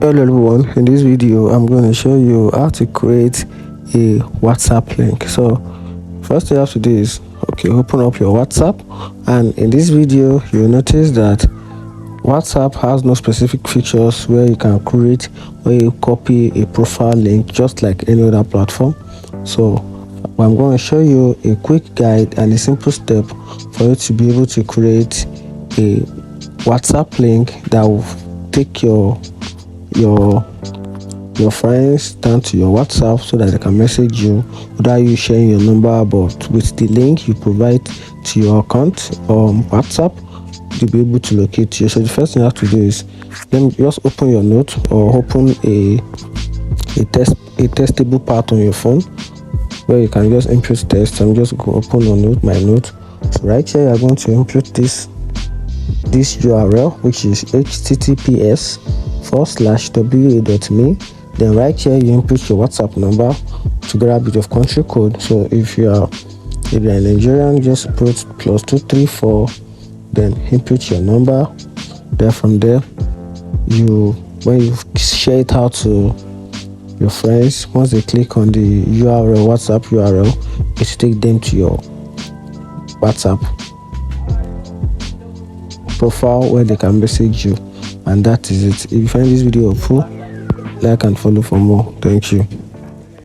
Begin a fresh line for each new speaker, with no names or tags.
Hello everyone, in this video I'm going to show you how to create a WhatsApp link. So first thing you have to do is open up your WhatsApp, and in this video you'll notice that WhatsApp has no specific features where you can create or you copy a profile link just like any other platform. So I'm going to show you a quick guide and a simple step for you to be able to create a WhatsApp link that will take your friends down to your WhatsApp so that they can message you without you sharing your number, but with the link you provide to your account WhatsApp, you'll be able to locate you. So the first thing you have to do is just open your note or open a testable part on your phone where you can just input text. I'm just going to open my note. So right here you're going to input this URL, which is https://wa.me. Then right here you input your WhatsApp number together with your country code. So if you're a Nigerian, just put +234, then input your number. Then from there, when you share it out to your friends, once they click on the URL, WhatsApp URL, it will take them to your WhatsApp profile where they can message you, and that is it. If you find this video helpful, like and follow for more. Thank you.